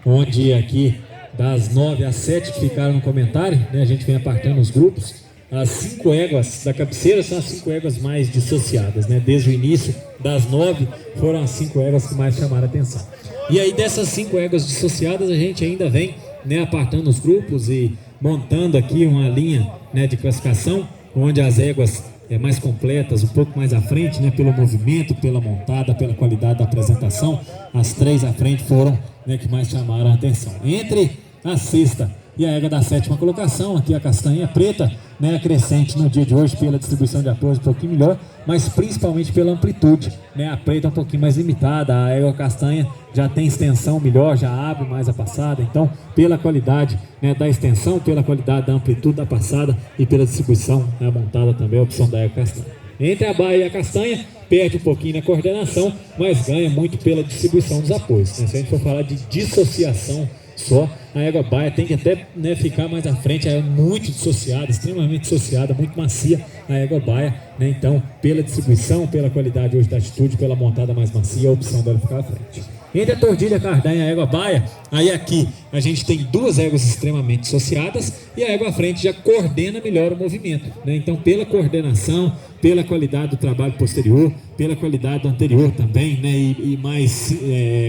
Onde aqui das 9 às 7 que ficaram no comentário, né, a gente vem apartando os grupos. As 5 éguas da cabeceira são as 5 éguas mais dissociadas, né? Desde o início, das 9, foram as 5 éguas que mais chamaram a atenção. E aí dessas 5 éguas dissociadas, a gente ainda vem, né, apartando os grupos e montando aqui uma linha, né, de classificação, onde as éguas mais completas, um pouco mais à frente, né, pelo movimento, pela montada, pela qualidade da apresentação, as 3 à frente foram, né, que mais chamaram a atenção. Entre a sexta e a égua da 7ª colocação, aqui a castanha preta, né, crescente no dia de hoje pela distribuição de apoio um pouquinho melhor, mas principalmente pela amplitude, né, a preta é um pouquinho mais limitada, a égua castanha já tem extensão melhor, já abre mais a passada, então pela qualidade, né, da extensão, pela qualidade da amplitude da passada e pela distribuição, né, montada também a opção da égua castanha. Entre a baia e a castanha, perde um pouquinho na coordenação, mas ganha muito pela distribuição dos apoios, né? Se a gente for falar de dissociação só, a égua baia tem que até, né, ficar mais à frente, é muito dissociada, extremamente dissociada, muito macia a égua baia, né? Então, pela distribuição, pela qualidade hoje da atitude, pela montada mais macia, a opção dela ficar à frente. Entre a tordilha, a cardanha e a égua baia, aí aqui a gente tem 2 éguas extremamente dissociadas e a égua à frente já coordena melhor o movimento, né? Então, pela coordenação, pela qualidade do trabalho posterior, pela qualidade do anterior também, né? E mais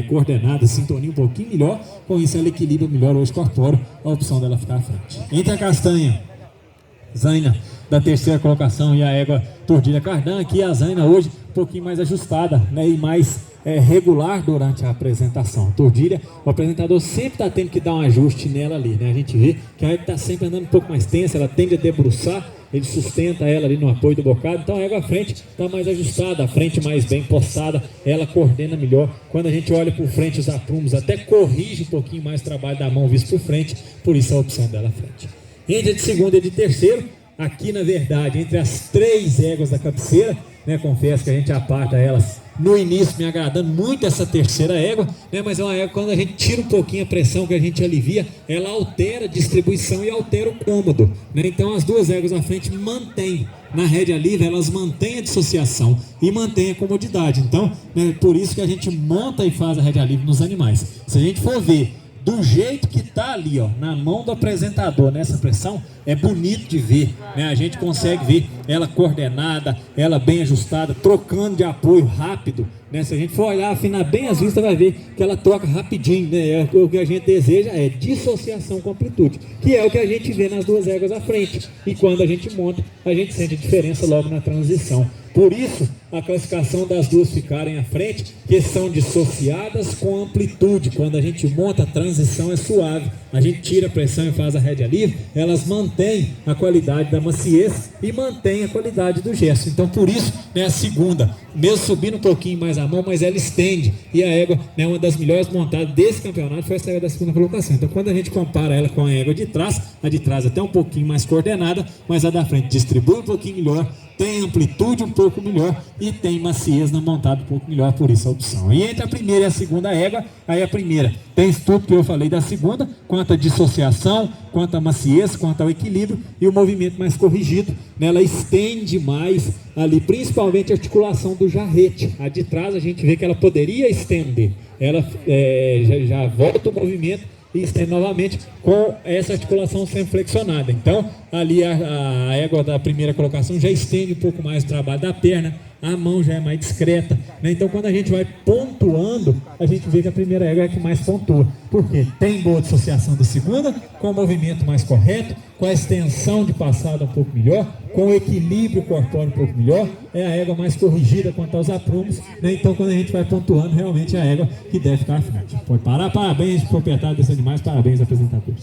coordenada, sintonia um pouquinho melhor, com isso ela equilibra melhor hoje corpóreo, a opção dela ficar à frente. Entre a castanha, zaina da 3ª colocação e a égua tordilha cardan, aqui a zaina hoje um pouquinho mais ajustada, né, e mais regular durante a apresentação. A tordilha, o apresentador sempre está tendo que dar um ajuste nela ali, né? A gente vê que a égua está sempre andando um pouco mais tensa, ela tende a debruçar, ele sustenta ela ali no apoio do bocado, então a égua à frente está mais ajustada, a frente mais bem postada, ela coordena melhor. Quando a gente olha por frente os aprumos, até corrige um pouquinho mais o trabalho da mão visto por frente, por isso a opção dela à frente. Entre a de segundo e a de terceiro, aqui na verdade, entre as 3 éguas da cabeceira, né, confesso que a gente aparta elas no início, me agradando muito essa terceira égua, né, mas é uma égua quando a gente tira um pouquinho a pressão que a gente alivia, ela altera a distribuição e altera o cômodo, né? Então as 2 éguas à frente mantêm, na rédea livre elas mantêm a dissociação e mantêm a comodidade, então, né, por isso que a gente monta e faz a rédea livre nos animais. Se a gente for ver do jeito que está ali, ó, na mão do apresentador, nessa pressão, é bonito de ver, né? A gente consegue ver ela coordenada, ela bem ajustada, trocando de apoio rápido, né? Se a gente for olhar, afinar bem as vistas, vai ver que ela troca rapidinho, né? O que a gente deseja é dissociação com amplitude, que é o que a gente vê nas 2 éguas à frente, e quando a gente monta, a gente sente a diferença logo na transição. Por isso, a classificação das 2 ficarem à frente, que são dissociadas com amplitude. Quando a gente monta, a transição é suave. A gente tira a pressão e faz a rédea livre, elas mantêm a qualidade da maciez e mantêm a qualidade do gesto. Então, por isso, né, a segunda, mesmo subindo um pouquinho mais a mão, mas ela estende. E a égua, né, uma das melhores montadas desse campeonato foi essa égua da 2ª colocação. Então, quando a gente compara ela com a égua de trás, a de trás até um pouquinho mais coordenada, mas a da frente distribui um pouquinho melhor, tem amplitude um pouco melhor e tem maciez na montada um pouco melhor, por isso a opção. E entre a primeira e a segunda égua, aí a primeira tem isso tudo que eu falei da segunda, quanto a dissociação, quanto a maciez, quanto ao equilíbrio e o movimento mais corrigido, né? Ela estende mais ali, principalmente a articulação do jarrete. A de trás a gente vê que ela poderia estender, ela já volta o movimento e estende novamente com essa articulação sempre flexionada. Então, ali a égua da primeira colocação já estende um pouco mais o trabalho da perna, a mão já é mais discreta, né? Então, quando a gente vai pontuando, a gente vê que a primeira égua é a que mais pontua. Por quê? Tem boa dissociação da segunda, com o movimento mais correto, com a extensão de passada um pouco melhor, com o equilíbrio corpóreo um pouco melhor, é a égua mais corrigida quanto aos aprumos, né? Então, quando a gente vai pontuando, realmente é a égua que deve ficar à frente. Pode parar, parabéns, proprietário desses animais, parabéns, apresentadores.